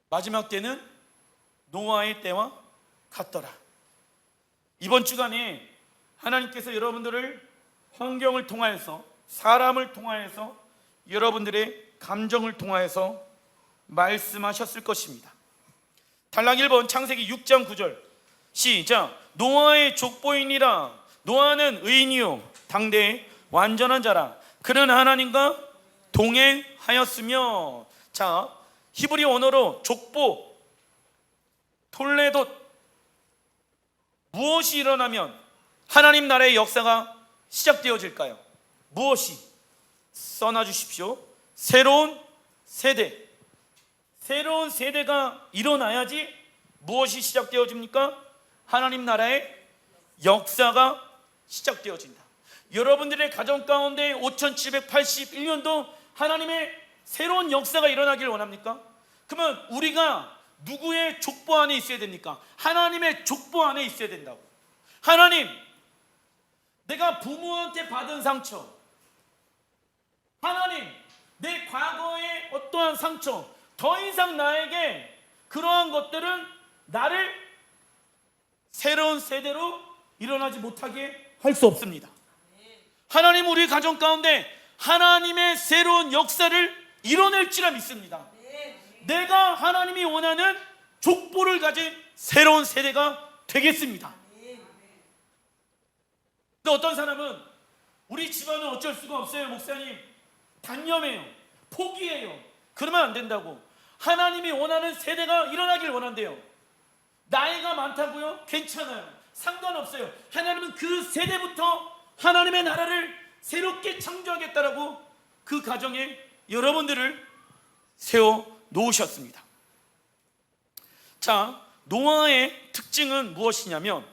마지막 때는 노아의 때와 같더라. 이번 주간에 하나님께서 여러분들을 환경을 통하여서, 사람을 통하여서, 여러분들의 감정을 통하여서 말씀하셨을 것입니다. 단락 1번 창세기 6장 9절 시작. 노아의 족보이니라. 노아는 의인이요 당대의 완전한 자라. 그는 하나님과 동행하였으며. 자, 히브리 언어로 족보, 톨레돗, 무엇이 일어나면 하나님 나라의 역사가 시작되어질까요? 무엇이? 써놔주십시오. 새로운 세대. 새로운 세대가 일어나야지 무엇이 시작되어집니까? 하나님 나라의 역사가 시작되어진다. 여러분들의 가정 가운데 5781년도 하나님의 새로운 역사가 일어나길 원합니까? 그러면 우리가 누구의 족보 안에 있어야 됩니까? 하나님의 족보 안에 있어야 된다고. 하나님, 내가 부모한테 받은 상처, 하나님, 내 과거의 어떠한 상처, 더 이상 나에게 그러한 것들은 나를 새로운 세대로 일어나지 못하게 할 수 없습니다. 하나님, 우리 가정 가운데 하나님의 새로운 역사를 이뤄낼지라 믿습니다. 내가 하나님이 원하는 족보를 가진 새로운 세대가 되겠습니다. 근데 어떤 사람은 우리 집안은 어쩔 수가 없어요, 목사님, 단념해요, 포기해요. 그러면 안 된다고. 하나님이 원하는 세대가 일어나길 원한대요. 나이가 많다고요? 괜찮아요, 상관없어요. 하나님은 그 세대부터 하나님의 나라를 새롭게 창조하겠다라고 그 가정에 여러분들을 세워 놓으셨습니다. 자, 노아의 특징은 무엇이냐면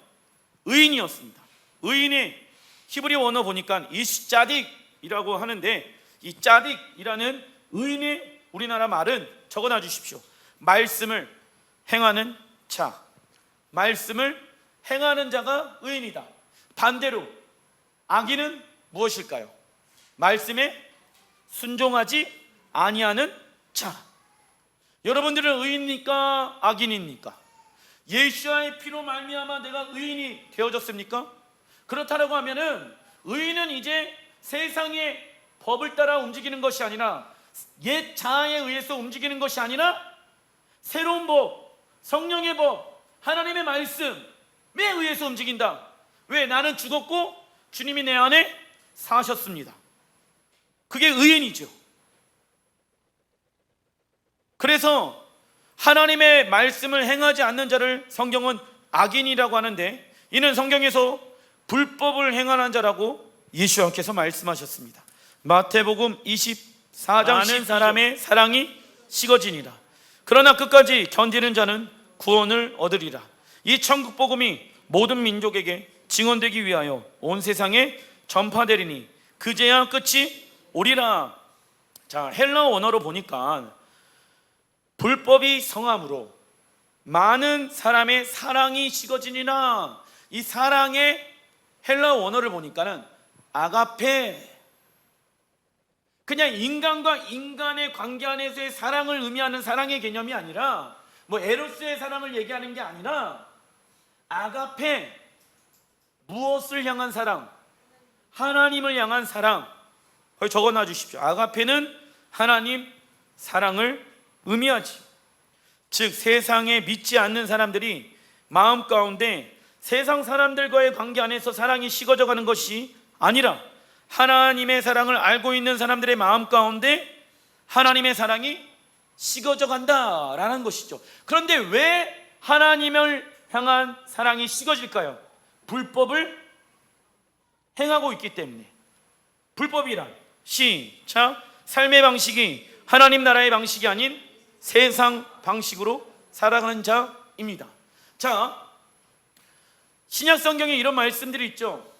의인이었습니다. 의인의 히브리 원어 보니까 이스짜딕이라고 하는데, 이 짜딕이라는 의인의 우리나라 말은 적어놔 주십시오. 말씀을 행하는 자. 말씀을 행하는 자가 의인이다. 반대로 악인은 무엇일까요? 말씀에 순종하지 아니하는 자. 여러분들은 의인입니까? 악인입니까? 예수와의 피로 말미암아 내가 의인이 되어졌습니까? 그렇다라고 하면은 의인은 이제 세상의 법을 따라 움직이는 것이 아니라, 옛 자아에 의해서 움직이는 것이 아니라 새로운 법, 성령의 법, 하나님의 말씀에 의해서 움직인다. 왜? 나는 죽었고 주님이 내 안에 사셨습니다. 그게 의인이죠. 그래서 하나님의 말씀을 행하지 않는 자를 성경은 악인이라고 하는데, 이는 성경에서 불법을 행하는 자라고 예수님께서 말씀하셨습니다. 마태복음 24장 많은 사람의 사랑이 식어지니라. 그러나 끝까지 견디는 자는 구원을 얻으리라. 이 천국 복음이 모든 민족에게 증언되기 위하여 온 세상에 전파되리니 그제야 끝이 오리라. 자, 헬라어 원어로 보니까 불법이 성함으로 많은 사람의 사랑이 식어지니라. 이 사랑의 헬라어 원어를 보니까는 아가페, 그냥 인간과 인간의 관계 안에서의 사랑을 의미하는 사랑의 개념이 아니라, 뭐 에로스의 사랑을 얘기하는 게 아니라 아가페, 무엇을 향한 사랑? 하나님을 향한 사랑. 거기 적어놔 주십시오. 아가페는 하나님 사랑을 의미하지. 즉 세상에 믿지 않는 사람들이 마음 가운데 세상 사람들과의 관계 안에서 사랑이 식어져 가는 것이 아니라, 하나님의 사랑을 알고 있는 사람들의 마음 가운데 하나님의 사랑이 식어져 간다라는 것이죠. 그런데 왜 하나님을 향한 사랑이 식어질까요? 불법을 행하고 있기 때문에. 불법이란 시작, 삶의 방식이 하나님 나라의 방식이 아닌 세상 방식으로 살아가는 자입니다. 자, 신약 성경에 이런 말씀들이 있죠.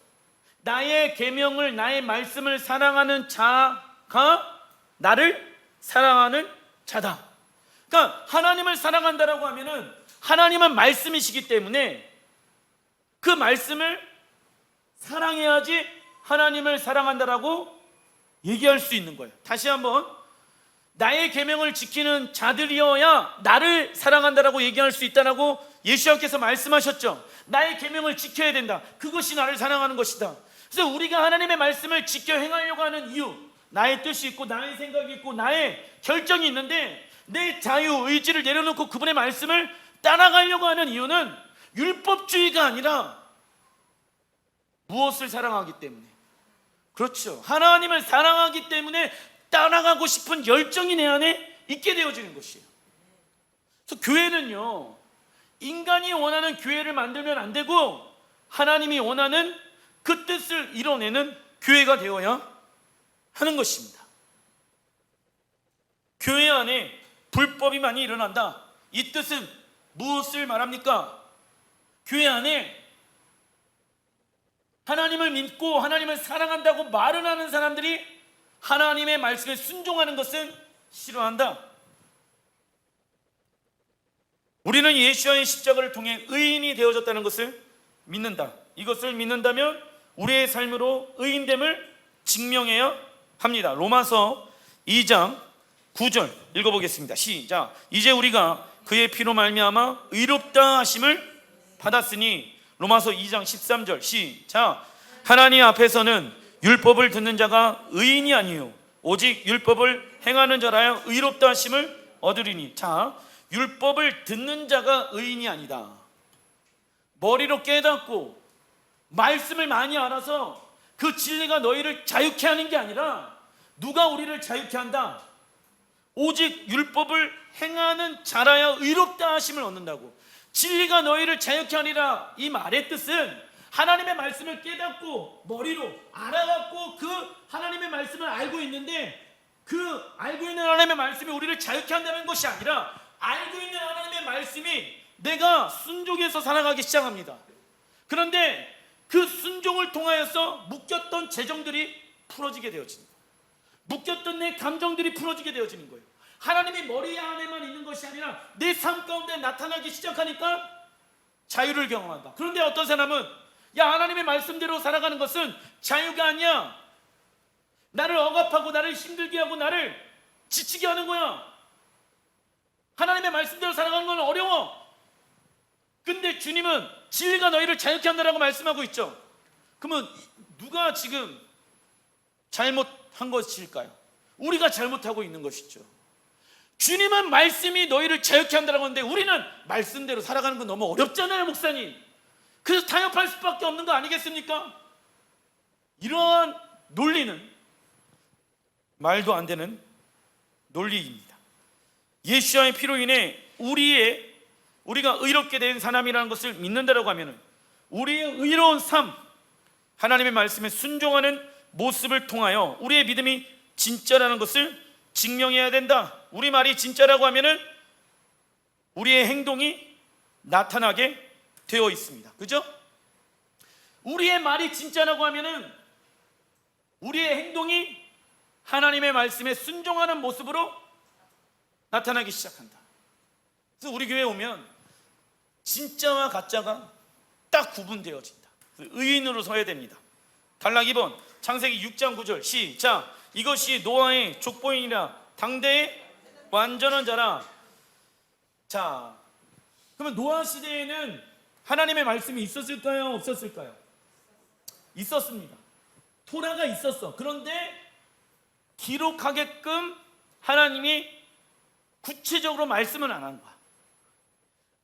나의 계명을, 나의 말씀을 사랑하는 자가 나를 사랑하는 자다. 그러니까 하나님을 사랑한다라고 하면은 하나님은 말씀이시기 때문에 그 말씀을 사랑해야지 하나님을 사랑한다라고 얘기할 수 있는 거예요. 다시 한번 나의 계명을 지키는 자들이어야 나를 사랑한다라고 얘기할 수 있다라고 예수님께서 말씀하셨죠. 나의 계명을 지켜야 된다. 그것이 나를 사랑하는 것이다. 그래서 우리가 하나님의 말씀을 지켜 행하려고 하는 이유, 나의 뜻이 있고 나의 생각이 있고 나의 결정이 있는데 내 자유 의지를 내려놓고 그분의 말씀을 따라가려고 하는 이유는 율법주의가 아니라 무엇을 사랑하기 때문에, 그렇죠, 하나님을 사랑하기 때문에 따라가고 싶은 열정이 내 안에 있게 되어지는 것이에요. 그래서 교회는요, 인간이 원하는 교회를 만들면 안 되고 하나님이 원하는 그 뜻을 이뤄내는 교회가 되어야 하는 것입니다. 교회 안에 불법이 많이 일어난다. 이 뜻은 무엇을 말합니까? 교회 안에 하나님을 믿고 하나님을 사랑한다고 말은 하는 사람들이 하나님의 말씀에 순종하는 것은 싫어한다. 우리는 예수와의 십자가를 통해 의인이 되어졌다는 것을 믿는다. 이것을 믿는다면 우리의 삶으로 의인됨을 증명해야 합니다. 로마서 2장 9절 읽어보겠습니다. 시작. 이제 우리가 그의 피로 말미암아 의롭다 하심을 받았으니, 로마서 2장 13절 시작. 하나님 앞에서는 율법을 듣는 자가 의인이 아니요 오직 율법을 행하는 자라야 의롭다 하심을 얻으리니. 자, 율법을 듣는 자가 의인이 아니다. 머리로 깨닫고 말씀을 많이 알아서 그 진리가 너희를 자유케 하는 게 아니라, 누가 우리를 자유케 한다? 오직 율법을 행하는 자라야 의롭다 하심을 얻는다고. 진리가 너희를 자유케 하리라, 이 말의 뜻은 하나님의 말씀을 깨닫고 머리로 알아갖고 그 하나님의 말씀을 알고 있는데, 그 알고 있는 하나님의 말씀이 우리를 자유케 한다는 것이 아니라, 알고 있는 하나님의 말씀이 내가 순종해서 살아가기 시작합니다. 그런데 그 순종을 통하여서 묶였던 재정들이 풀어지게 되어집니다. 묶였던 내 감정들이 풀어지게 되어지는 거예요. 하나님이 머리 안에만 있는 것이 아니라 내 삶 가운데 나타나기 시작하니까 자유를 경험한다. 그런데 어떤 사람은, 야, 하나님의 말씀대로 살아가는 것은 자유가 아니야, 나를 억압하고 나를 힘들게 하고 나를 지치게 하는 거야, 하나님의 말씀대로 살아가는 건 어려워. 근데 주님은 진리가 너희를 자유케 한다라고 말씀하고 있죠. 그러면 누가 지금 잘못한 것일까요? 우리가 잘못하고 있는 것이죠. 주님은 말씀이 너희를 자유케 한다라고 하는데 우리는 말씀대로 살아가는 건 너무 어렵잖아요, 목사님. 그래서 타협할 수밖에 없는 거 아니겠습니까? 이러한 논리는 말도 안 되는 논리입니다. 예수와의 피로 인해 우리가 의롭게 된 사람이라는 것을 믿는다라고 하면 우리의 의로운 삶, 하나님의 말씀에 순종하는 모습을 통하여 우리의 믿음이 진짜라는 것을 증명해야 된다. 우리 말이 진짜라고 하면은 우리의 행동이 나타나게 되어 있습니다. 그죠? 우리의 말이 진짜라고 하면은 우리의 행동이 하나님의 말씀에 순종하는 모습으로 나타나기 시작한다. 그래서 우리 교회에 오면 진짜와 가짜가 딱 구분되어진다. 의인으로 서야 됩니다. 단락 2번 창세기 6장 9절 시작. 이것이 노아의 족보이니라 당대의 완전한 자라. 자, 그러면 노아 시대에는 하나님의 말씀이 있었을까요? 없었을까요? 있었습니다. 토라가 있었어. 그런데 기록하게끔 하나님이 구체적으로 말씀은 안 한 거야.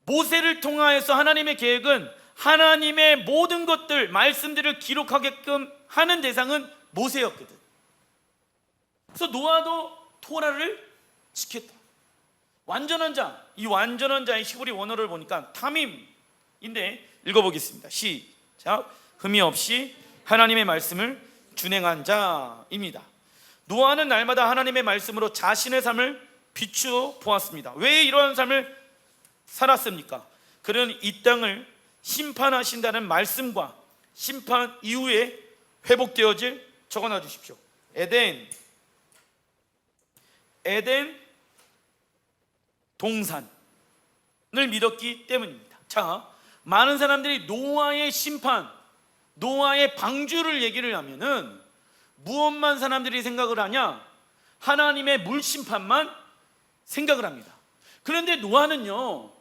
모세를 통하여서 하나님의 계획은 하나님의 모든 것들, 말씀들을 기록하게끔 하는 대상은 모세였거든. 그래서 노아도 토라를 지켰다. 완전한 자, 이 완전한 자의 히브리 원어를 보니까 타밈인데 읽어보겠습니다. 시작. 흠이 없이 하나님의 말씀을 준행한 자입니다. 노아는 날마다 하나님의 말씀으로 자신의 삶을 비추어 보았습니다. 왜 이러한 삶을 살았습니까? 그는 이 땅을 심판하신다는 말씀과 심판 이후에 회복되어질, 적어놔 주십시오. 에덴 동산을 믿었기 때문입니다. 자, 많은 사람들이 노아의 심판, 노아의 방주를 얘기를 하면은 무엇만 사람들이 생각을 하냐? 하나님의 물심판만 생각을 합니다. 그런데 노아는요,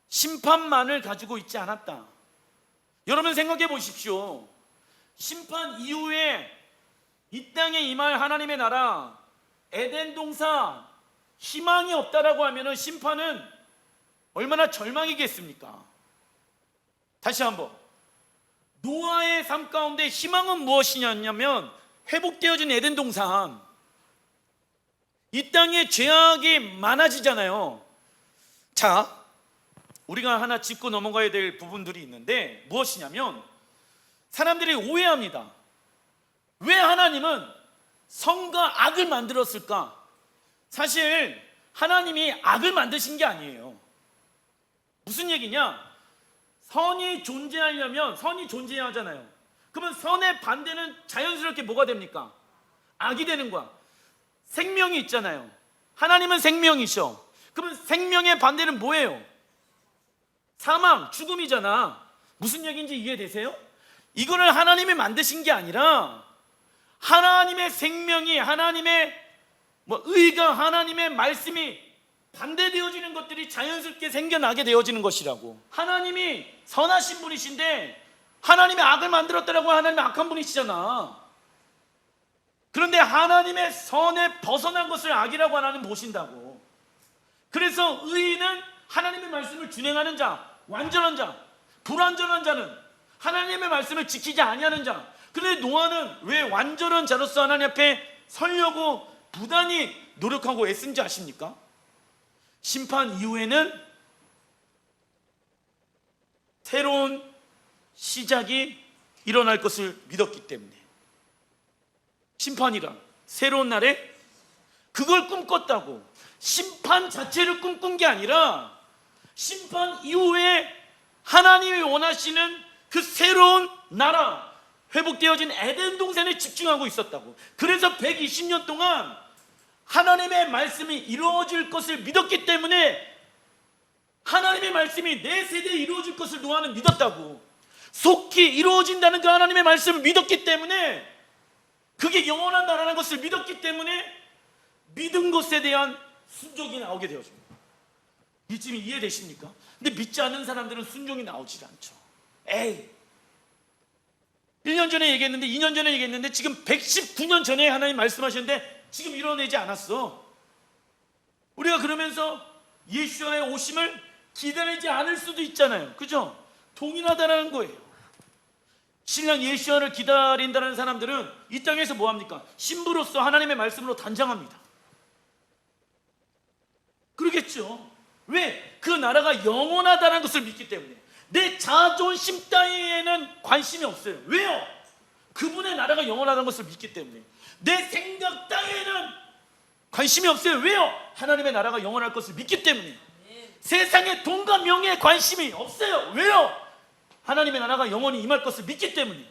심판만을 가지고 있지 않았다. 여러분 생각해 보십시오. 심판 이후에 이 땅에 임할 하나님의 나라, 에덴 동산, 희망이 없다라고 하면 심판은 얼마나 절망이겠습니까? 다시 한번, 노아의 삶 가운데 희망은 무엇이냐면 회복되어진 에덴 동산. 이 땅에 죄악이 많아지잖아요. 자, 우리가 하나 짚고 넘어가야 될 부분들이 있는데 무엇이냐면, 사람들이 오해합니다. 왜 하나님은 선과 악을 만들었을까? 사실 하나님이 악을 만드신 게 아니에요. 무슨 얘기냐? 선이 존재하려면 선이 존재해야 하잖아요. 그러면 선의 반대는 자연스럽게 뭐가 됩니까? 악이 되는 거야. 생명이 있잖아요. 하나님은 생명이셔. 그러면 생명의 반대는 뭐예요? 사망, 죽음이잖아. 무슨 얘기인지 이해되세요? 이거를 하나님이 만드신 게 아니라 하나님의 생명이, 하나님의 의가, 하나님의 말씀이 반대되어지는 것들이 자연스럽게 생겨나게 되어지는 것이라고. 하나님이 선하신 분이신데 하나님이 악을 만들었다라고 하나님이 악한 분이시잖아. 그런데 하나님의 선에 벗어난 것을 악이라고 하나님 보신다고. 그래서 의인은 하나님의 말씀을 준행하는 자, 완전한 자, 불완전한 자는 하나님의 말씀을 지키지 아니하는 자. 그런데 노아는 왜 완전한 자로서 하나님 앞에 서려고 부단히 노력하고 애쓴지 아십니까? 심판 이후에는 새로운 시작이 일어날 것을 믿었기 때문에. 심판이란 새로운 날에 그걸 꿈꿨다고. 심판 자체를 꿈꾼 게 아니라 심판 이후에 하나님이 원하시는 그 새로운 나라, 회복되어진 에덴 동산에 집중하고 있었다고. 그래서 120년 동안 하나님의 말씀이 이루어질 것을 믿었기 때문에 하나님의 말씀이 내 세대에 이루어질 것을 노아는 믿었다고. 속히 이루어진다는 그 하나님의 말씀을 믿었기 때문에, 그게 영원한 나라라는 것을 믿었기 때문에 믿은 것에 대한 순종이 나오게 되어집니다. 이쯤 이해되십니까? 근데 믿지 않는 사람들은 순종이 나오질 않죠. 에이, 1년 전에 얘기했는데, 2년 전에 얘기했는데, 지금 119년 전에 하나님 말씀하셨는데 지금 이뤄내지 않았어. 우리가 그러면서 예수와의 오심을 기다리지 않을 수도 있잖아요. 그죠? 동일하다는 거예요. 신랑 예수와를 기다린다는 사람들은 이 땅에서 뭐합니까? 신부로서 하나님의 말씀으로 단장합니다. 그러겠죠. 왜? 그 나라가 영원하다는 것을 믿기 때문에. 내 자존심 따위에는 관심이 없어요. 왜요? 그분의 나라가 영원하다는 것을 믿기 때문에. 내 생각 따위에는 관심이 없어요. 왜요? 하나님의 나라가 영원할 것을 믿기 때문에. 세상의 돈과 명예에 관심이 없어요. 왜요? 하나님의 나라가 영원히 임할 것을 믿기 때문에.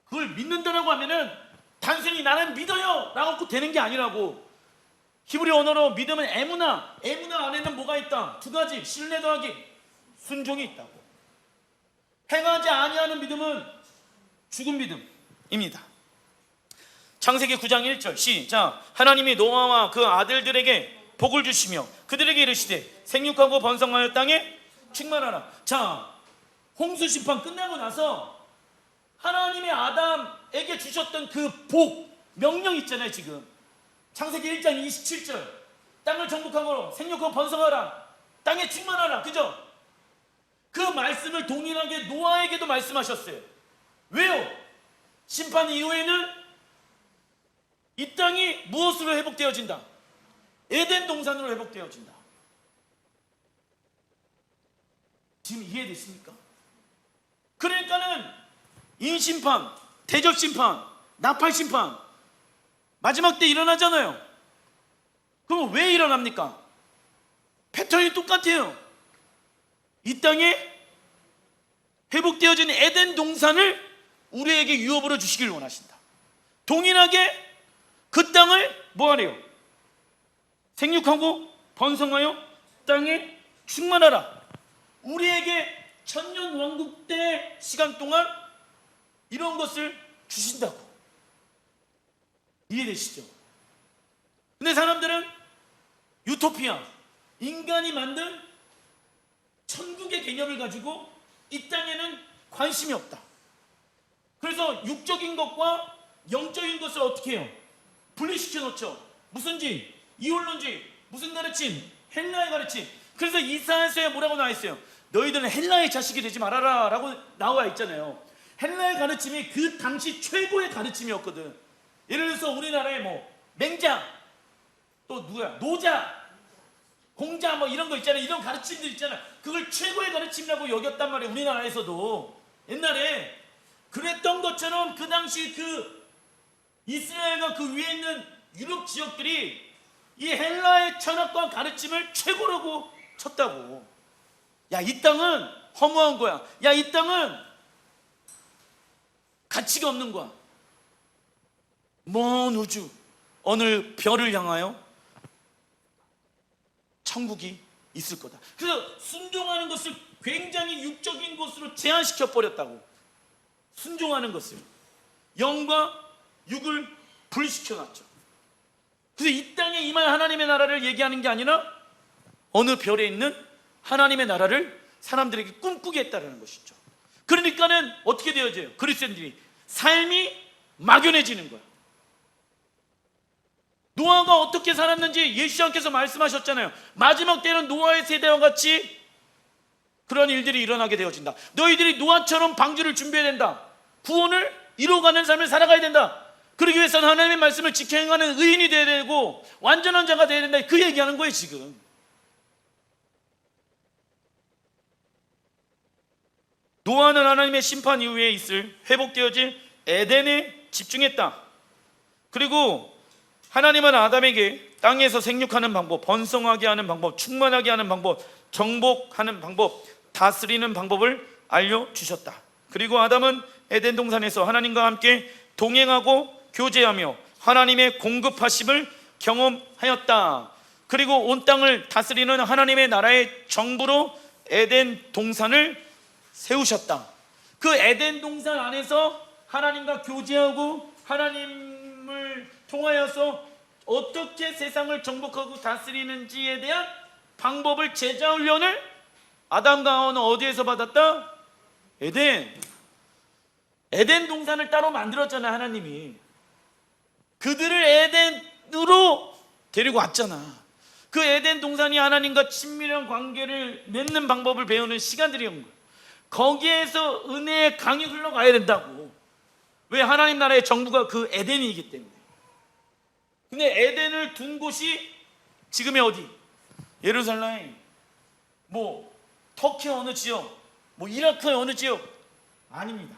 그걸 믿는다라고 하면은 단순히 나는 믿어요 라고 되는 게 아니라고. 히브리 언어로 믿음은 에무나, 에무나 안에는 뭐가 있다? 두 가지, 신뢰 더하기 순종이 있다고. 행하지 아니하는 믿음은 죽은 믿음입니다. 창세기 9장 1절 시작. 하나님이 노아와 그 아들들에게 복을 주시며 그들에게 이르시되 생육하고 번성하여 땅에 충만하라. 자, 홍수 심판 끝나고 나서 하나님이 아담에게 주셨던 그 복, 명령 있잖아요. 지금 창세기 1장 27절 땅을 정복하고 생육하고 번성하라, 땅에 충만하라. 그죠? 그 말씀을 동일하게 노아에게도 말씀하셨어요. 왜요? 심판 이후에는 이 땅이 무엇으로 회복되어진다? 에덴 동산으로 회복되어진다. 지금 이해됐습니까? 그러니까는 인심판, 대접심판, 나팔심판 마지막 때 일어나잖아요. 그럼 왜 일어납니까? 패턴이 똑같아요. 이 땅에 회복되어진 에덴 동산을 우리에게 유업으로 주시길 원하신다. 동일하게 그 땅을 뭐하래요? 생육하고 번성하여 땅에 충만하라. 우리에게 천년 왕국 때 시간 동안 이런 것을 주신다고. 이해되시죠? 근데 사람들은 유토피아, 인간이 만든 천국의 개념을 가지고 이 땅에는 관심이 없다. 그래서 육적인 것과 영적인 것을 어떻게 해요? 분리시켜 놓죠. 무슨지, 이홀론지, 무슨 가르침, 헬라의 가르침. 그래서 이사야서에 뭐라고 나와 있어요? 너희들은 헬라의 자식이 되지 말아라 라고 나와 있잖아요. 헬라의 가르침이 그 당시 최고의 가르침이었거든. 예를 들어서 우리나라에 뭐 맹자, 또 누구야, 노자, 공자 뭐 이런 거 있잖아요. 이런 가르침들 있잖아요. 그걸 최고의 가르침이라고 여겼단 말이에요. 우리나라에서도 옛날에. 그랬던 것처럼 그 당시 그 이스라엘과 그 위에 있는 유럽 지역들이 이 헬라의 철학과 가르침을 최고라고 쳤다고. 야, 이 땅은 허무한 거야. 야, 이 땅은 가치가 없는 거야. 먼 우주 어느 별을 향하여 천국이 있을 거다. 그래서 순종하는 것을 굉장히 육적인 것으로 제한시켜 버렸다고. 순종하는 것을, 영과 육을 분리시켜 놨죠. 그래서 이 땅에 임할 하나님의 나라를 얘기하는 게 아니라 어느 별에 있는 하나님의 나라를 사람들에게 꿈꾸게 했다는 것이죠. 그러니까는 어떻게 되어져요? 그리스도인들이 삶이 막연해지는 거야. 노아가 어떻게 살았는지 예수님께서 말씀하셨잖아요. 마지막 때는 노아의 세대와 같이 그런 일들이 일어나게 되어진다. 너희들이 노아처럼 방주를 준비해야 된다. 구원을 이루어가는 삶을 살아가야 된다. 그러기 위해서는 하나님의 말씀을 지켜 행하는 의인이 되어야 되고 완전한 자가 되어야 된다. 그 얘기하는 거예요 지금. 노아는 하나님의 심판 이후에 있을 회복되어질 에덴에 집중했다. 그리고 하나님은 아담에게 땅에서 생육하는 방법, 번성하게 하는 방법, 충만하게 하는 방법, 정복하는 방법, 다스리는 방법을 알려주셨다. 그리고 아담은 에덴 동산에서 하나님과 함께 동행하고 교제하며 하나님의 공급하심을 경험하였다. 그리고 온 땅을 다스리는 하나님의 나라의 정부로 에덴 동산을 세우셨다. 그 에덴 동산 안에서 하나님과 교제하고 하나님을 통하여서 어떻게 세상을 정복하고 다스리는지에 대한 방법을 제자 훈련을 아담과 하와는 어디에서 받았다? 에덴 동산을 따로 만들었잖아. 하나님이 그들을 에덴으로 데리고 왔잖아. 그 에덴 동산이 하나님과 친밀한 관계를 맺는 방법을 배우는 시간들이었던 거야. 거기에서 은혜의 강이 흘러가야 된다고. 왜? 하나님 나라의 정부가 그 에덴이기 때문에. 근데 에덴을 둔 곳이 지금의 어디? 예루살렘, 뭐 터키 어느 지역, 뭐 이라크의 어느 지역 아닙니다.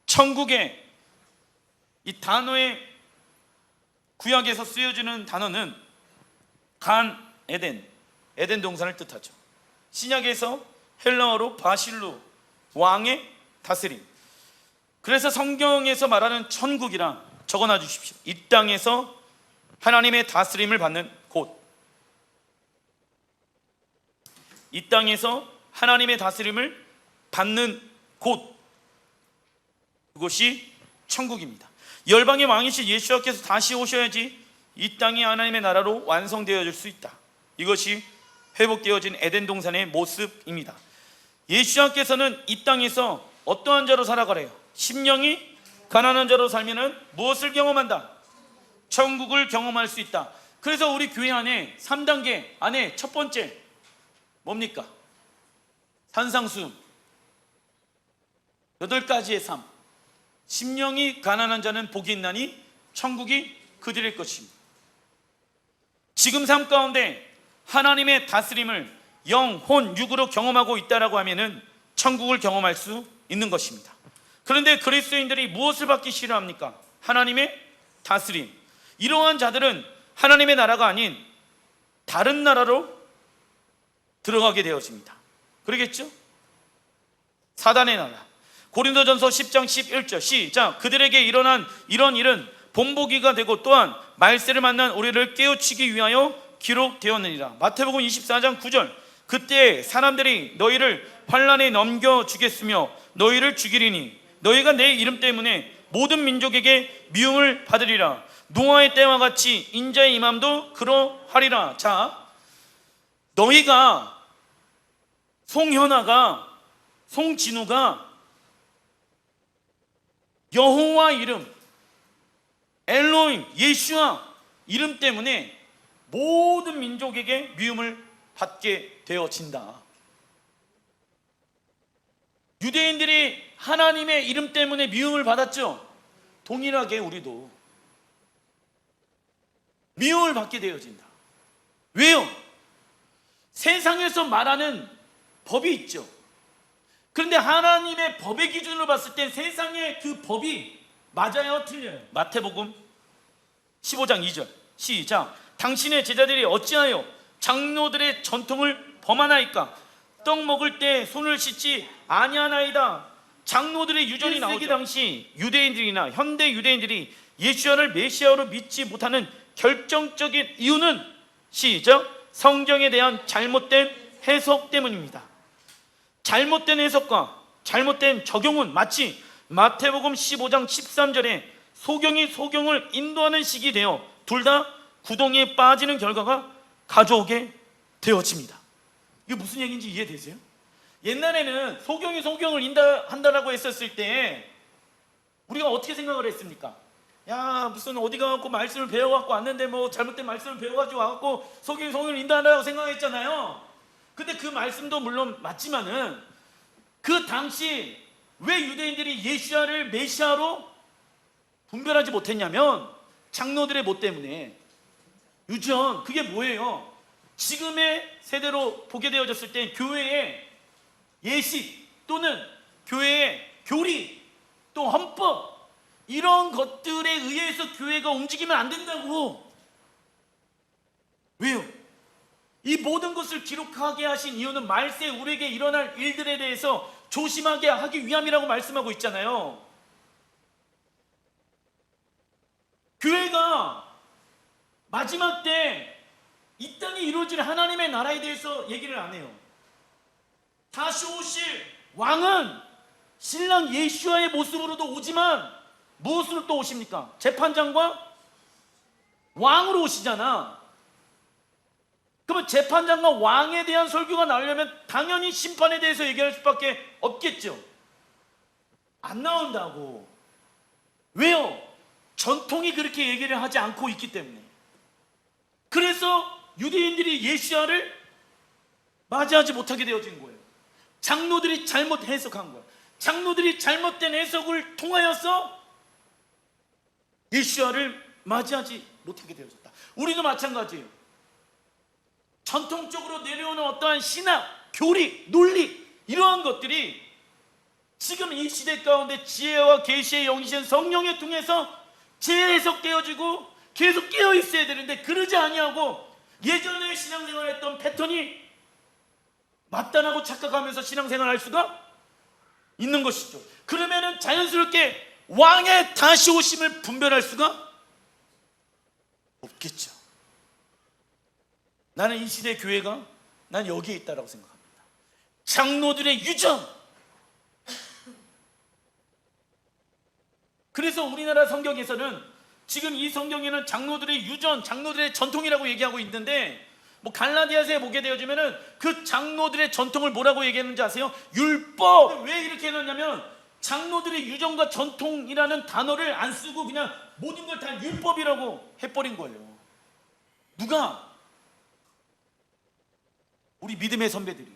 천국의 이 단어의 구약에서 쓰여지는 단어는 간 에덴 동산을 뜻하죠. 신약에서 헬라어로 바실루, 왕의 다스림. 그래서 성경에서 말하는 천국이라 적어놔 주십시오. 이 땅에서 하나님의 다스림을 받는 곳, 이 땅에서 하나님의 다스림을 받는 곳, 그것이 천국입니다. 열방의 왕이신 예수께서 다시 오셔야지 이 땅이 하나님의 나라로 완성되어질 수 있다. 이것이 회복되어진 에덴 동산의 모습입니다. 예수께서는 이 땅에서 어떠한 자로 살아가래요? 심령이 가난한 자로 살면은 무엇을 경험한다? 천국을 경험할 수 있다. 그래서 우리 교회 안에 3단계 안에 첫 번째 뭡니까? 산상수훈 8가지의 삶. 심령이 가난한 자는 복이 있나니 천국이 그들의 것입니다. 지금 삶 가운데 하나님의 다스림을 영, 혼, 육으로 경험하고 있다라고 하면은 천국을 경험할 수 있는 것입니다. 그런데 그리스도인들이 무엇을 받기 싫어합니까? 하나님의 다스림. 이러한 자들은 하나님의 나라가 아닌 다른 나라로 들어가게 되어집니다. 그러겠죠? 사단의 나라. 고린도전서 10장 11절 시작. 그들에게 일어난 이런 일은 본보기가 되고 또한 말세를 만난 우리를 깨우치기 위하여 기록되었느니라. 마태복음 24장 9절 그때 사람들이 너희를 환난에 넘겨주겠으며 너희를 죽이리니 너희가 내 이름 때문에 모든 민족에게 미움을 받으리라. 노아의 때와 같이 인자의 임함도 그러하리라. 자, 너희가 송현아가 송진우가 여호와 이름 엘로힘 예슈아 이름 때문에 모든 민족에게 미움을 받게 되어진다. 유대인들이 하나님의 이름 때문에 미움을 받았죠. 동일하게 우리도 미움을 받게 되어진다. 왜요? 세상에서 말하는 법이 있죠. 그런데 하나님의 법의 기준으로 봤을 때 세상의 그 법이 맞아요, 틀려요? 마태복음 15장 2절 시작. 당신의 제자들이 어찌하여 장로들의 전통을 범하나이까? 떡 먹을 때 손을 씻지 아니하나이다. 장로들의 유전이 나오죠. 당시 유대인들이나 현대 유대인들이 예수야를 메시아로 믿지 못하는 결정적인 이유는 시작. 성경에 대한 잘못된 해석 때문입니다. 잘못된 해석과 잘못된 적용은 마치 마태복음 15장 13절에 소경이 소경을 인도하는 식이 되어 둘 다 구덩이에 빠지는 결과가 가져오게 되어집니다. 이게 무슨 얘기인지 이해되세요? 옛날에는 소경이 소경을 인도한다라고 했었을 때 우리가 어떻게 생각을 했습니까? 야, 무슨 어디 가갖고 말씀을 배워갖고 왔는데 뭐 잘못된 말씀을 배워가지고 와갖고 소경이 소경을 인도한다고 생각했잖아요. 근데 그 말씀도 물론 맞지만은 그 당시 왜 유대인들이 예수야를 메시아로 분별하지 못했냐면 장로들의 못 때문에. 유전, 그게 뭐예요? 지금의 세대로 보게 되어졌을 때 교회의 예식 또는 교회의 교리 또 헌법 이런 것들에 의해서 교회가 움직이면 안 된다고. 왜요? 이 모든 것을 기록하게 하신 이유는 말세 우리에게 일어날 일들에 대해서 조심하게 하기 위함이라고 말씀하고 있잖아요. 교회가 마지막 때 이 땅에 이루어질 하나님의 나라에 대해서 얘기를 안 해요. 다시 오실 왕은 신랑 예수와의 모습으로도 오지만 무엇으로 또 오십니까? 재판장과 왕으로 오시잖아. 그러면 재판장과 왕에 대한 설교가 나오려면 당연히 심판에 대해서 얘기할 수밖에 없겠죠. 안 나온다고. 왜요? 전통이 그렇게 얘기를 하지 않고 있기 때문에. 그래서 유대인들이 예수야를 맞이하지 못하게 되어진 거예요. 장로들이 잘못 해석한 거예요. 장로들이 잘못된 해석을 통하여서 예수야를 맞이하지 못하게 되어졌다. 우리도 마찬가지예요. 전통적으로 내려오는 어떠한 신학, 교리, 논리 이러한 것들이 지금 이 시대 가운데 지혜와 계시의 영이신 성령에 통해서 재해석되어지고 계속 깨어 있어야 되는데 그러지 아니하고 예전에 신앙생활했던 패턴이 맞다라고 착각하면서 신앙생활할 수가 있는 것이죠. 그러면은 자연스럽게 왕의 다시 오심을 분별할 수가 없겠죠. 나는 이 시대 교회가 난 여기에 있다라고 생각합니다. 장로들의 유전. 그래서 우리나라 성경에서는 지금 이 성경에는 장로들의 유전, 장로들의 전통이라고 얘기하고 있는데 뭐 갈라디아서에 보게 되어지면은 그 장로들의 전통을 뭐라고 얘기했는지 아세요? 율법. 왜 이렇게 해놨냐면 장로들의 유전과 전통이라는 단어를 안 쓰고 그냥 모든 걸 다 율법이라고 해버린 거예요. 누가? 우리 믿음의 선배들이.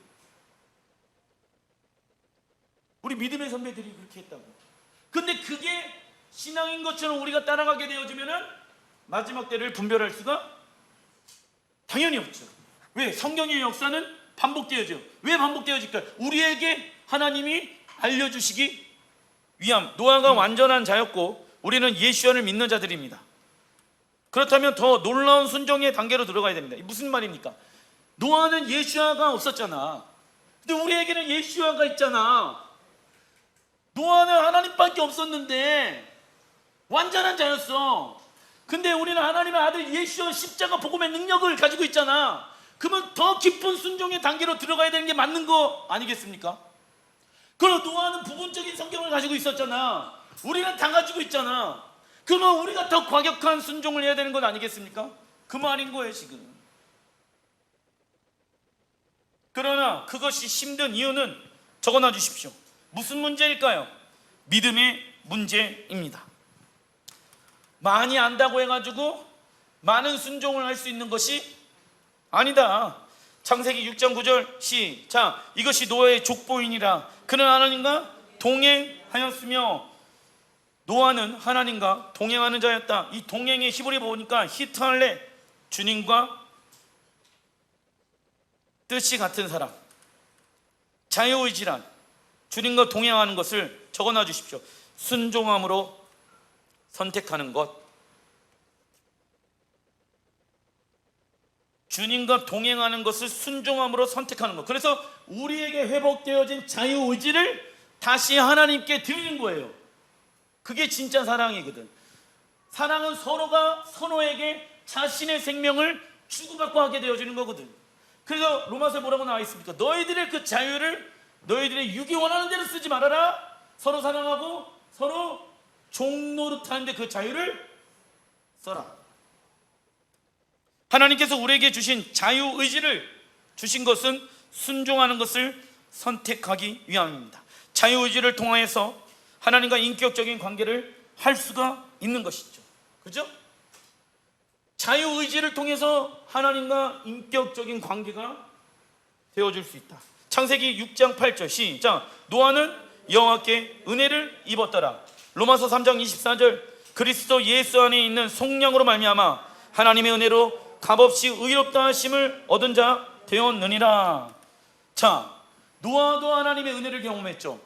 우리 믿음의 선배들이 그렇게 했다고. 근데 그게 신앙인 것처럼 우리가 따라가게 되어지면은 마지막 때를 분별할 수가 당연히 없죠. 왜? 성경의 역사는 반복되어져. 왜 반복되어질까요? 우리에게 하나님이 알려주시기 위함. 노아가 완전한 자였고 우리는 예수야를 믿는 자들입니다. 그렇다면 더 놀라운 순종의 단계로 들어가야 됩니다. 무슨 말입니까? 노아는 예수야가 없었잖아. 근데 우리에게는 예수야가 있잖아. 노아는 하나님밖에 없었는데 완전한 자였어. 근데 우리는 하나님의 아들 예수와 십자가 복음의 능력을 가지고 있잖아. 그러면 더 깊은 순종의 단계로 들어가야 되는 게 맞는 거 아니겠습니까? 그럼 노아는 부분적인 성경을 가지고 있었잖아. 우리는 다 가지고 있잖아. 그러면 우리가 더 과격한 순종을 해야 되는 것 아니겠습니까? 그 말인 거예요 지금. 그러나 그것이 힘든 이유는 적어놔 주십시오. 무슨 문제일까요? 믿음의 문제입니다. 많이 안다고 해가지고 많은 순종을 할 수 있는 것이 아니다. 창세기 6장 9절 시작. 이것이 노아의 족보이니라. 그는 하나님과 동행하였으며, 노아는 하나님과 동행하는 자였다. 이 동행의 히브리 보니까 히탈레, 주님과 뜻이 같은 사람, 자유의지란 주님과 동행하는 것을 적어놔 주십시오. 순종함으로 선택하는 것, 주님과 동행하는 것을 순종함으로 선택하는 것. 그래서 우리에게 회복되어진 자유의지를 다시 하나님께 드리는 거예요. 그게 진짜 사랑이거든. 사랑은 서로가 서로에게 자신의 생명을 주고받고 하게 되어지는 거거든. 그래서 로마서에 뭐라고 나와 있습니까? 너희들의 그 자유를 너희들의 육이 원하는 대로 쓰지 말아라. 서로 사랑하고 서로 종노릇하는데 그 자유를 써라. 하나님께서 우리에게 주신 자유의지를 주신 것은 순종하는 것을 선택하기 위함입니다. 자유의지를 통하여서 하나님과 인격적인 관계를 할 수가 있는 것이죠. 그죠? 자유의지를 통해서 하나님과 인격적인 관계가 되어줄 수 있다. 창세기 6장 8절 시작. 노아는 여호와께 은혜를 입었더라. 로마서 3장 24절 그리스도 예수 안에 있는 속량으로 말미암아 하나님의 은혜로 값없이 의롭다 하심을 얻은 자 되었느니라. 자, 노아도 하나님의 은혜를 경험했죠.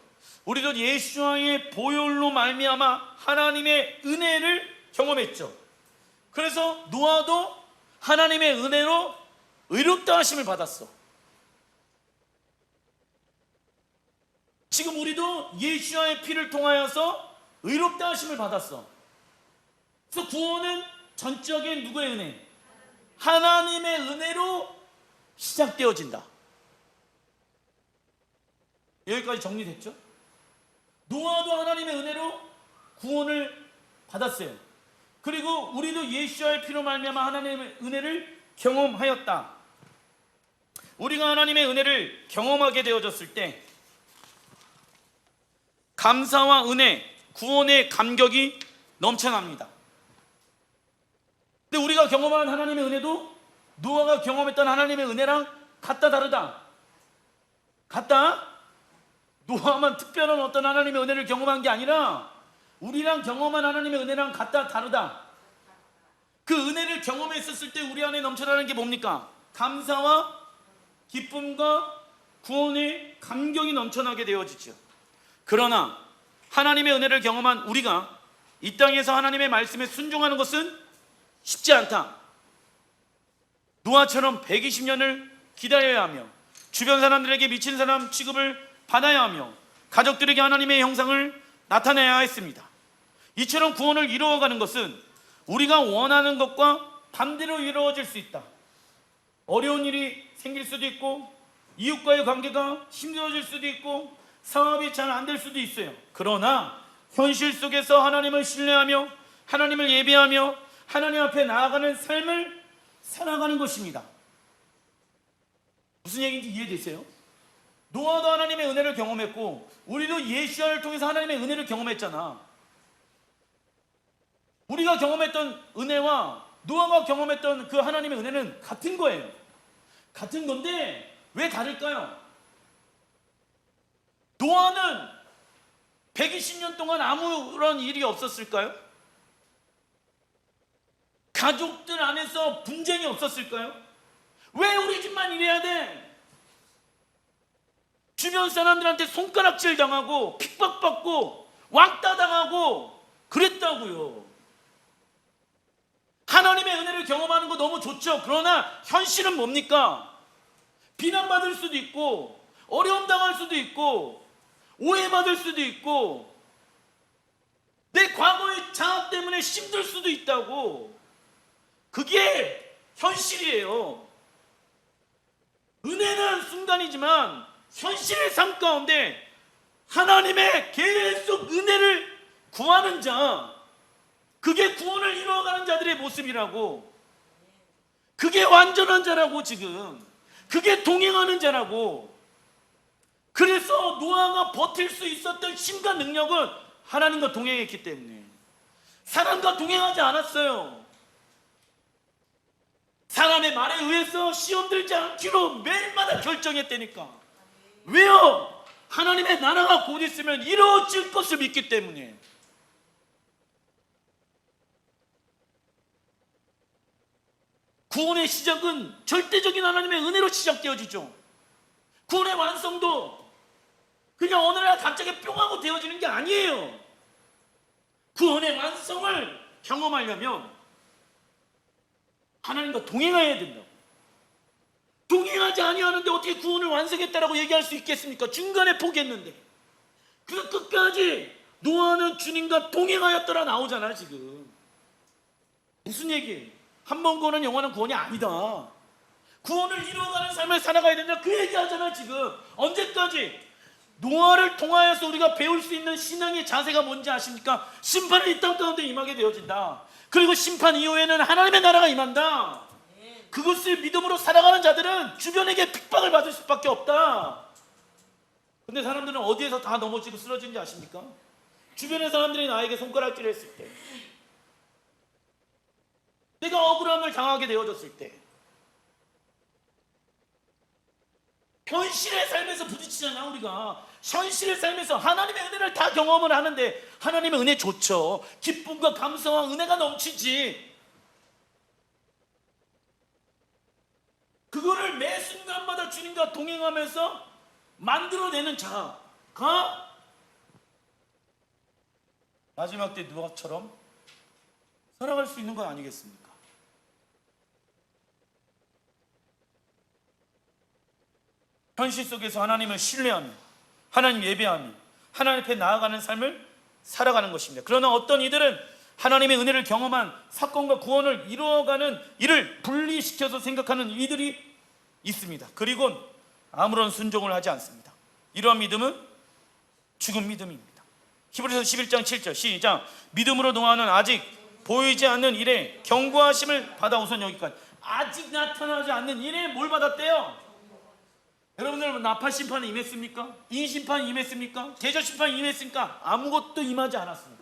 우리도 예수와의 보혈로 말미암아 하나님의 은혜를 경험했죠. 그래서 노아도 하나님의 은혜로 의롭다 하심을 받았어. 지금 우리도 예수와의 피를 통하여서 의롭다 하심을 받았어. 그래서 구원은 전적인 누구의 은혜? 하나님의 은혜로 시작되어진다. 여기까지 정리됐죠? 노아도 하나님의 은혜로 구원을 받았어요. 그리고 우리도 예수와의 피로 말미암아 하나님의 은혜를 경험하였다. 우리가 하나님의 은혜를 경험하게 되어졌을 때 감사와 은혜, 구원의 감격이 넘쳐납니다. 근데 우리가 경험한 하나님의 은혜도 노아가 경험했던 하나님의 은혜랑 같다 다르다? 같다? 노아만 특별한 어떤 하나님의 은혜를 경험한 게 아니라 우리랑 경험한 하나님의 은혜랑 같다 다르다? 그 은혜를 경험했었을 때 우리 안에 넘쳐나는 게 뭡니까? 감사와 기쁨과 구원의 감격이 넘쳐나게 되어지죠. 그러나 하나님의 은혜를 경험한 우리가 이 땅에서 하나님의 말씀에 순종하는 것은 쉽지 않다. 노아처럼 120년을 기다려야 하며 주변 사람들에게 미친 사람 취급을 받아야 하며 가족들에게 하나님의 형상을 나타내야 했습니다. 이처럼 구원을 이루어가는 것은 우리가 원하는 것과 반대로 이루어질 수 있다. 어려운 일이 생길 수도 있고 이웃과의 관계가 힘들어질 수도 있고 사업이 잘 안 될 수도 있어요. 그러나 현실 속에서 하나님을 신뢰하며 하나님을 예배하며 하나님 앞에 나아가는 삶을 살아가는 것입니다. 무슨 얘기인지 이해되세요? 노아도 하나님의 은혜를 경험했고 우리도 예수를 통해서 하나님의 은혜를 경험했잖아. 우리가 경험했던 은혜와 노아가 경험했던 그 하나님의 은혜는 같은 거예요. 같은 건데 왜 다를까요? 노아는 120년 동안 아무런 일이 없었을까요? 가족들 안에서 분쟁이 없었을까요? 왜 우리 집만 이래야 돼? 주변 사람들한테 손가락질 당하고 핍박받고 왕따 당하고 그랬다고요. 하나님의 은혜를 경험하는 거 너무 좋죠. 그러나 현실은 뭡니까? 비난받을 수도 있고 어려움 당할 수도 있고 오해받을 수도 있고 내 과거의 자아 때문에 힘들 수도 있다고. 그게 현실이에요. 은혜는 순간이지만 현실의 삶 가운데 하나님의 계속 은혜를 구하는 자, 그게 구원을 이루어가는 자들의 모습이라고. 그게 완전한 자라고. 지금 그게 동행하는 자라고. 그래서 노아가 버틸 수 있었던 힘과 능력은 하나님과 동행했기 때문에. 사람과 동행하지 않았어요. 사람의 말에 의해서 시험 들지 않기로 매일마다 결정했다니까. 왜요? 하나님의 나라가 곧 있으면 이루어질 것을 믿기 때문에. 구원의 시작은 절대적인 하나님의 은혜로 시작되어지죠. 구원의 완성도 그냥 어느 날 갑자기 뿅 하고 되어지는 게 아니에요. 구원의 완성을 경험하려면 하나님과 동행해야 된다고. 동행하지 아니하는데 어떻게 구원을 완성했다라고 얘기할 수 있겠습니까? 중간에 포기했는데. 그래서 끝까지 노아는 주님과 동행하였더라 나오잖아. 지금 무슨 얘기예요? 한 번 구원은 영원한 구원이 아니다. 구원을 이루어가는 삶을 살아가야 된다. 그 얘기하잖아. 지금 언제까지? 노아를 통하여서 우리가 배울 수 있는 신앙의 자세가 뭔지 아십니까? 심판은 이 땅 가운데 임하게 되어진다. 그리고 심판 이후에는 하나님의 나라가 임한다. 그것을 믿음으로 살아가는 자들은 주변에게 핍박을 받을 수밖에 없다. 근데 사람들은 어디에서 다 넘어지고 쓰러지는지 아십니까? 주변의 사람들이 나에게 손가락질을 했을 때, 내가 억울함을 당하게 되어졌을 때, 현실의 삶에서 부딪히잖아. 우리가 현실의 삶에서 하나님의 은혜를 다 경험을 하는데, 하나님의 은혜 좋죠. 기쁨과 감사와 은혜가 넘치지. 그거를 매 순간마다 주님과 동행하면서 만들어내는 자가 마지막 때 노아처럼 살아갈 수 있는 건 아니겠습니까? 현실 속에서 하나님을 신뢰하며 하나님 예배하며 하나님 앞에 나아가는 삶을 살아가는 것입니다. 그러나 어떤 이들은 하나님의 은혜를 경험한 사건과 구원을 이루어가는 이를 분리시켜서 생각하는 이들이 있습니다. 그리고 아무런 순종을 하지 않습니다. 이러한 믿음은 죽은 믿음입니다. 히브리서 11장 7절 시작. 믿음으로 노아는 아직 보이지 않는 일에 경고하심을 받아오선. 여기까지. 아직 나타나지 않는 일에 뭘 받았대요? 여러분들 나팔 심판이 임했습니까? 인심판이 임했습니까? 대저심판이 임했습니까? 아무것도 임하지 않았습니다.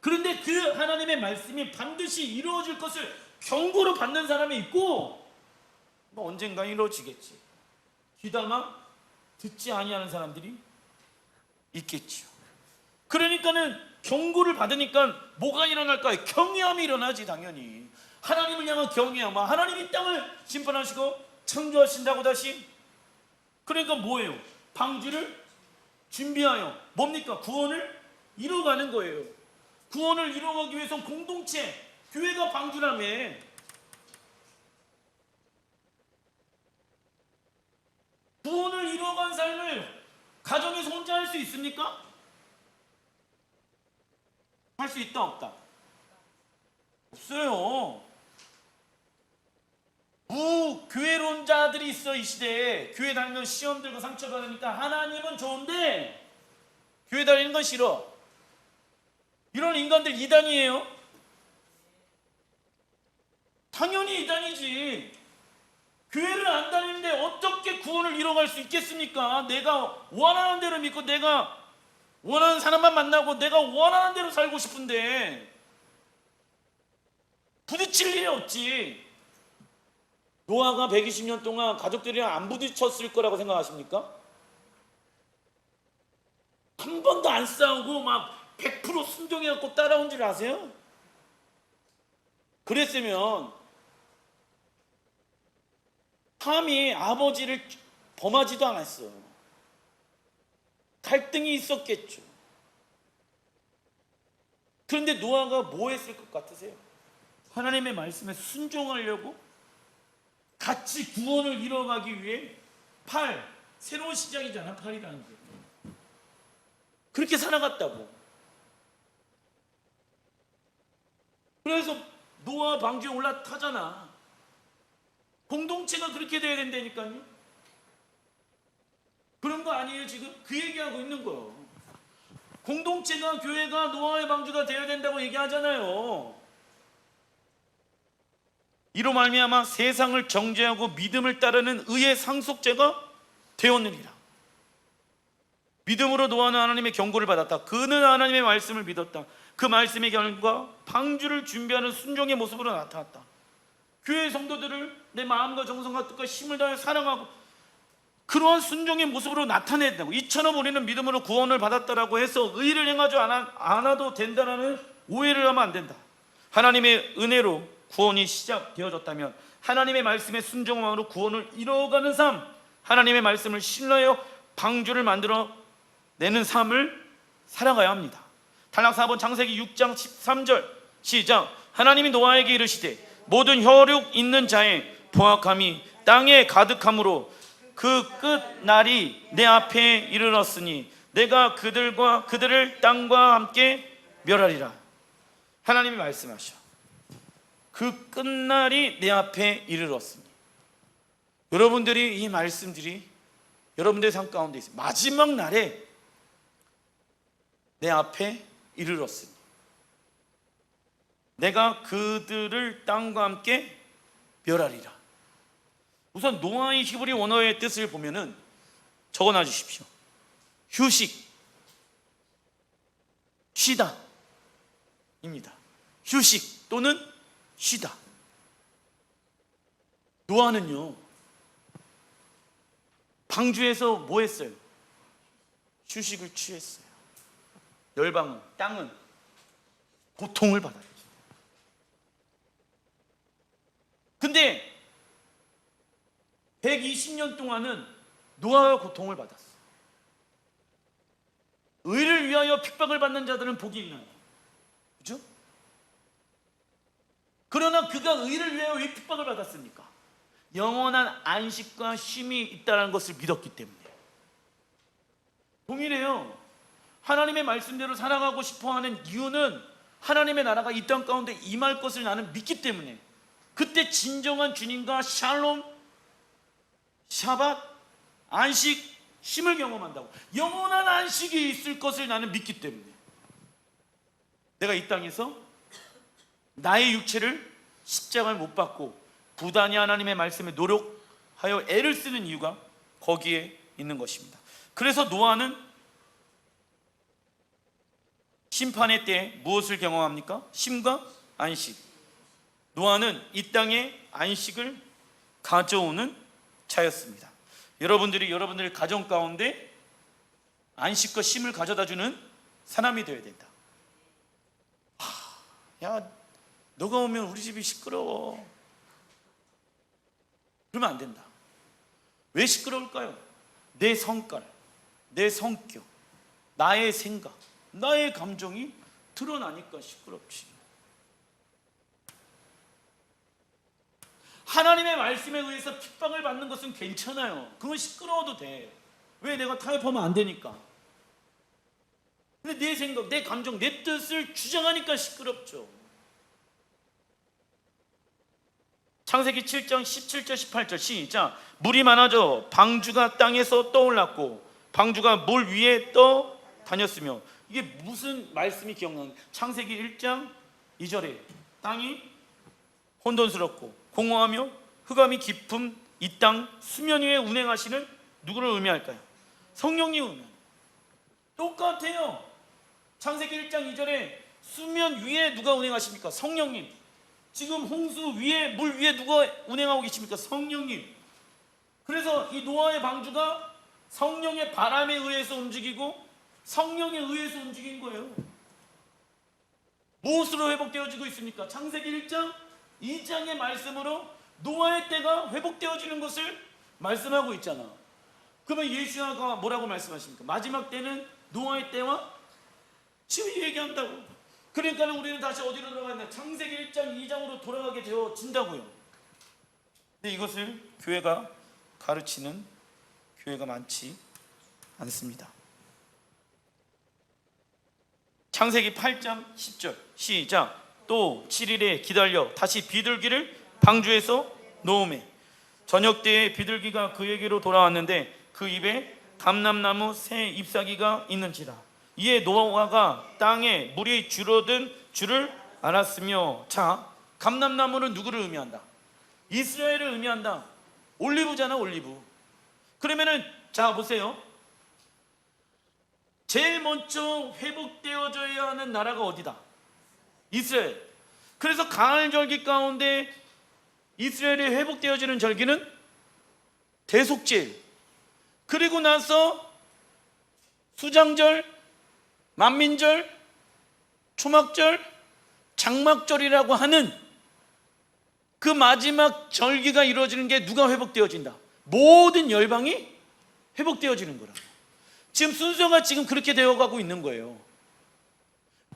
그런데 그 하나님의 말씀이 반드시 이루어질 것을 경고로 받는 사람이 있고, 뭐 언젠가 이루어지겠지. 귀담아 듣지 아니하는 사람들이 있겠죠. 그러니까는 경고를 받으니까 뭐가 일어날까요? 경외함이 일어나지. 당연히 하나님을 향한 경외함. 하나님이 땅을 심판하시고 창조하신다고 다시. 그러니까 뭐예요? 방주를 준비하여 뭡니까? 구원을 이루어가는 거예요. 구원을 이루어가기 위해서 공동체, 교회가 방주라며. 구원을 이루어간 삶을 가정에서 혼자 할 수 있습니까? 할 수 있다 없다? 없어요. 무교회론자들이 있어. 이 시대에 교회 다니면 시험 들고 상처받으니까 하나님은 좋은데 교회 다니는 건 싫어. 이런 인간들 이단이에요. 당연히 이단이지. 교회를 안 다니는데 어떻게 구원을 이뤄갈 수 있겠습니까? 내가 원하는 대로 믿고 내가 원하는 사람만 만나고 내가 원하는 대로 살고 싶은데 부딪힐 일이 없지. 노아가 120년 동안 가족들이랑 안 부딪혔을 거라고 생각하십니까? 한 번도 안 싸우고 막 100% 순종해갖고 따라온 줄 아세요? 그랬으면 함이 아버지를 범하지도 않았어. 갈등이 있었겠죠. 그런데 노아가 뭐 했을 것 같으세요? 하나님의 말씀에 순종하려고 같이 구원을 이뤄가기 위해 새로운 시작이잖아. 8이라는 게. 그렇게 살아갔다고. 그래서 노아 방주에 올라타잖아. 공동체가 그렇게 돼야 공동체가, 교회가 노아의 방주가 되어야 된다고 얘기하잖아요. 이로 말미암아 세상을 정죄하고 믿음을 따르는 의의 상속자가 되었느니라. 믿음으로 노아는 하나님의 경고를 받았다. 그는 하나님의 말씀을 믿었다. 그 말씀의 결과 방주를 준비하는 순종의 모습으로 나타났다. 교회 성도들을 내 마음과 정성과 뜻과 힘을 다해 사랑하고 그러한 순종의 모습으로 나타내야 된다고. 이처럼 우리는 믿음으로 구원을 받았다라고 해서 의를 행하지 않아도 된다는 오해를 하면 안 된다. 하나님의 은혜로 구원이 시작되어졌다면 하나님의 말씀에 순종함으로 구원을 이뤄가는 삶, 하나님의 말씀을 신뢰하여 방주를 만들어 내는 삶을 살아가야 합니다. 단락 4번 창세기 6장 13절 시작. 하나님이 노아에게 이르시되 모든 혈육 있는 자의 포악함이 땅에 가득함으로 그 끝날이 내 앞에 이르렀으니 내가 그들을 땅과 함께 멸하리라. 하나님이 말씀하셔. 그 끝날이 내 앞에 이르렀으니. 여러분들이 이 말씀들이 여러분들의 삶 가운데 있어요. 마지막 날에 내 앞에 이르렀으니 내가 그들을 땅과 함께 멸하리라. 우선 노아의 히브리 원어의 뜻을 보면은 적어놔 주십시오. 휴식, 쉬다 입니다. 휴식 또는 쉬다. 노아는요 방주에서 뭐 했어요? 휴식을 취했어요. 열방은, 땅은 고통을 받아요. 근데 120년 동안은 노아가 고통을 받았어. 의를 위하여 핍박을 받는 자들은 복이 있나요? 그죠? 그러나 그가 의를 위하여 왜 핍박을 받았습니까? 영원한 안식과 쉼이 있다는 것을 믿었기 때문에. 동일해요. 하나님의 말씀대로 살아가고 싶어하는 이유는 하나님의 나라가 이 땅 가운데 임할 것을 나는 믿기 때문에. 그때 진정한 주님과 샬롬, 샤밧, 안식, 쉼을 경험한다고. 영원한 안식이 있을 것을 나는 믿기 때문에. 내가 이 땅에서 나의 육체를 십자가를 못 받고 부단히 하나님의 말씀에 노력하여 애를 쓰는 이유가 거기에 있는 것입니다. 그래서 노아는 심판의 때 무엇을 경험합니까? 쉼과 안식. 노아는 이 땅에 안식을 가져오는 자였습니다. 여러분들의 가정 가운데 안식과 쉼을 가져다주는 사람이 되어야 된다. 야, 너가 오면 우리 집이 시끄러워. 그러면 안 된다. 왜 시끄러울까요? 내 성깔, 내 성격, 나의 생각, 나의 감정이 드러나니까 시끄럽지. 하나님의 말씀에 의해서 핍박을 받는 것은 괜찮아요. 그건 시끄러워도 돼. 왜? 내가 타협하면 안 되니까. 근데 내 생각, 내 감정, 내 뜻을 주장하니까 시끄럽죠. 창세기 7장 17절 18절 시작. 물이 많아져 방주가 땅에서 떠올랐고 방주가 물 위에 떠 다녔으며. 이게 무슨 말씀이 기억나는? 창세기 1장 2절에 땅이 혼돈스럽고 공허하며 흑암이 깊은 이 땅 수면 위에 운행하시는 누구를 의미할까요? 성령님 의미. 똑같아요. 창세기 1장 2절에 수면 위에 누가 운행하십니까? 성령님. 지금 홍수 위에, 물 위에 누가 운행하고 계십니까? 성령님. 그래서 이 노아의 방주가 성령의 바람에 의해서 움직이고 성령에 의해서 움직인 거예요. 무엇으로 회복되어지고 있습니까? 창세기 1장 2장의 말씀으로 노아의 때가 회복되어지는 것을 말씀하고 있잖아. 그러면 예수가 뭐라고 말씀하십니까? 마지막 때는 노아의 때와 지금 얘기한다고. 그러니까 우리는 다시 어디로 돌아가냐? 창세기 1장 2장으로 돌아가게 되어진다고요. 근데 이것을 교회가 가르치는 교회가 많지 않습니다. 창세기 8장 10절 시작. 또 7일에 기다려 다시 비둘기를 방주에서 놓으매. 저녁 때에 비둘기가 그에게로 돌아왔는데 그 입에 감람나무 새 잎사귀가 있는지라. 이에 노아가 땅에 물이 줄어든 줄을 알았으며. 자, 감람나무는 누구를 의미한다? 이스라엘을 의미한다. 올리브잖아, 올리브. 그러면은 자 보세요. 제일 먼저 회복되어져야 하는 나라가 어디다? 이스라엘. 그래서 가을 절기 가운데 이스라엘이 회복되어지는 절기는 대속절, 그리고 나서 수장절, 만민절, 초막절, 장막절이라고 하는 그 마지막 절기가 이루어지는 게 누가 회복되어진다? 모든 열방이 회복되어지는 거라. 지금 순서가 지금 그렇게 되어가고 있는 거예요.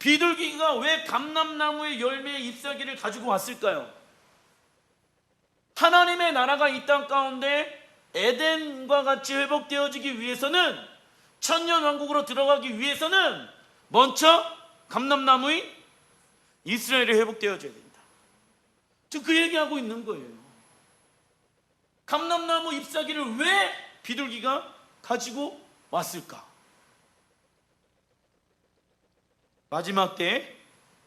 비둘기가 왜 감람나무의 열매의 잎사귀를 가지고 왔을까요? 하나님의 나라가 이 땅 가운데 에덴과 같이 회복되어지기 위해서는, 천년왕국으로 들어가기 위해서는 먼저 감람나무의 이스라엘이 회복되어져야 된다. 지금 그 얘기하고 있는 거예요. 감람나무 잎사귀를 왜 비둘기가 가지고 왔을까? 마지막 때의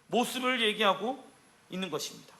모습을 얘기하고 있는 것입니다.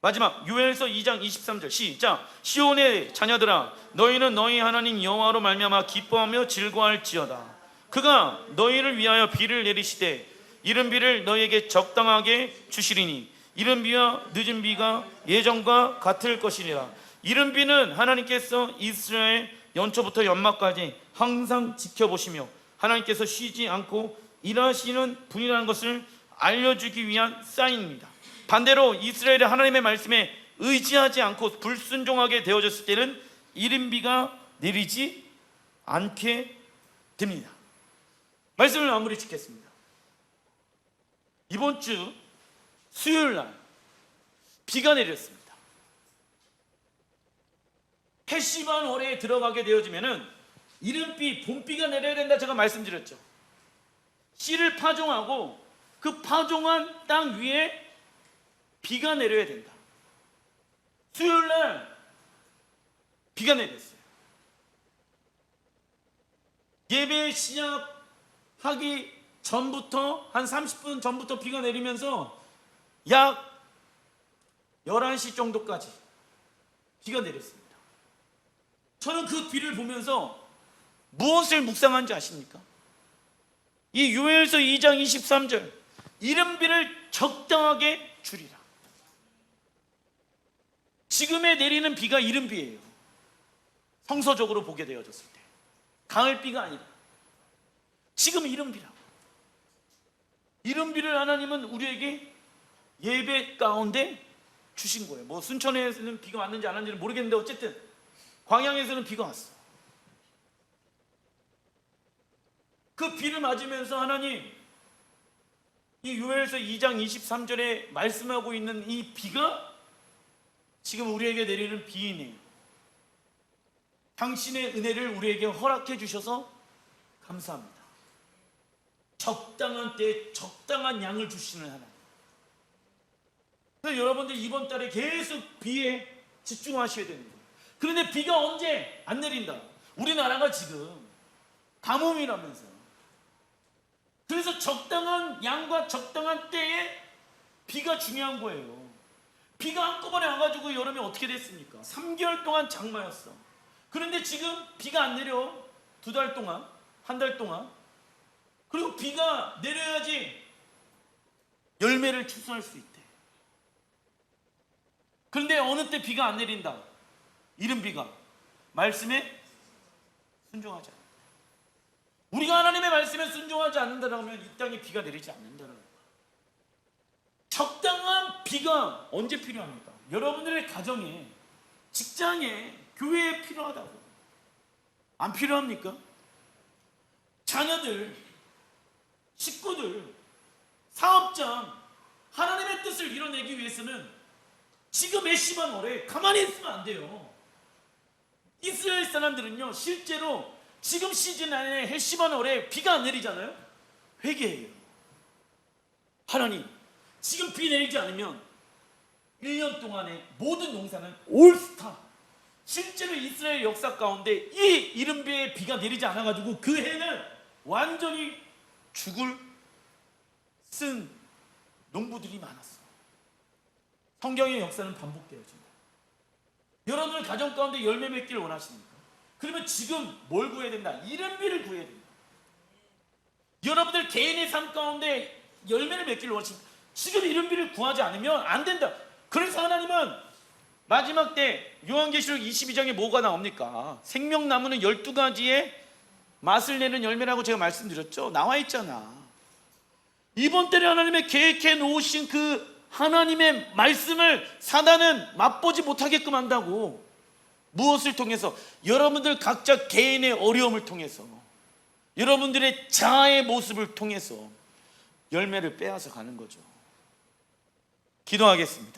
마지막 요엘서 2장 23절 시작. 시온의 자녀들아, 너희는 너희 하나님 여호와로 말미암아 기뻐하며 즐거워할지어다. 그가 너희를 위하여 비를 내리시되 이른 비를 너희에게 적당하게 주시리니 이른 비와 늦은 비가 예전과 같을 것이니라. 이른 비는 하나님께서 이스라엘 연초부터 연말까지 항상 지켜보시며 하나님께서 쉬지 않고 일하시는 분이라는 것을 알려주기 위한 사인입니다. 반대로 이스라엘이 하나님의 말씀에 의지하지 않고 불순종하게 되어졌을 때는 이른 비가 내리지 않게 됩니다. 말씀을 마무리 짓겠습니다. 이번 주 수요일 날 비가 내렸습니다. 해시반 월에 들어가게 되어지면은 이른비, 봄비가 내려야 된다 제가 말씀드렸죠. 씨를 파종하고 그 파종한 땅 위에 비가 내려야 된다. 수요일 날 비가 내렸어요. 예배 시작하기 전부터 한 30분 전부터 비가 내리면서 약 11시 정도까지 비가 내렸습니다. 저는 그 비를 보면서 무엇을 묵상한지 아십니까? 이 요엘서 2장 23절 이른 비를 적당하게 주리라. 지금에 내리는 비가 이른 비예요. 성서적으로 보게 되어졌을 때 가을비가 아니라 지금 이른 비라고. 이른 비를 하나님은 우리에게 예배 가운데 주신 거예요. 뭐 순천에서는 비가 왔는지 안 왔는지는 모르겠는데 어쨌든 광양에서는 비가 왔어. 그 비를 맞으면서 하나님 이 요엘서 2장 23절에 말씀하고 있는 이 비가 지금 우리에게 내리는 비이네요. 당신의 은혜를 우리에게 허락해 주셔서 감사합니다. 적당한 때에 적당한 양을 주시는 하나님. 그래서 여러분들 이번 달에 계속 비에 집중하셔야 되는 거예요. 그런데 비가 언제 안 내린다? 우리나라가 지금 가뭄이라면서요. 그래서 적당한 양과 적당한 때에 비가 중요한 거예요. 비가 한꺼번에 와가지고 여름에 어떻게 됐습니까? 3개월 동안 장마였어. 그런데 지금 비가 안 내려. 2달 동안, 1달 동안. 그리고 비가 내려야지 열매를 추수할 수 있대. 그런데 어느 때 비가 안 내린다? 이른 비가 말씀에 순종하지 않는다. 우리가 하나님의 말씀에 순종하지 않는다면 이 땅에 비가 내리지 않는다는 거예요. 적당한 비가 언제 필요합니까? 여러분들의 가정에, 직장에, 교회에 필요하다고. 안 필요합니까? 자녀들, 식구들, 사업장, 하나님의 뜻을 이뤄내기 위해서는 지금 해시반 월에 가만히 있으면 안 돼요. 이스라엘 사람들은요 실제로 지금 시즌 안에 해시반 월에 비가 안 내리잖아요. 회개해요. 하나님 지금 비 내리지 않으면 1년 동안의 모든 농사는 올스타. 실제로 이스라엘 역사 가운데 이 이른 비에 비가 내리지 않아가지고 그 해는 완전히 죽을 쓴 농부들이 많았어. 성경의 역사는 반복되어진다. 여러분들 가정 가운데 열매 맺기를 원하십니까? 그러면 지금 뭘 구해야 된다? 이른비를 구해야 된다. 여러분들 개인의 삶 가운데 열매를 맺기를 원하십니까? 지금 이른비를 구하지 않으면 안 된다. 그래서 하나님은 마지막 때 요한계시록 22장에 뭐가 나옵니까? 생명나무는 12가지의 맛을 내는 열매라고 제가 말씀드렸죠. 나와 있잖아. 이번 때를 하나님의 계획해 놓으신 그 하나님의 말씀을 사단은 맛보지 못하게끔 한다고. 무엇을 통해서? 여러분들 각자 개인의 어려움을 통해서, 여러분들의 자아의 모습을 통해서 열매를 빼앗아 가는 거죠. 기도하겠습니다.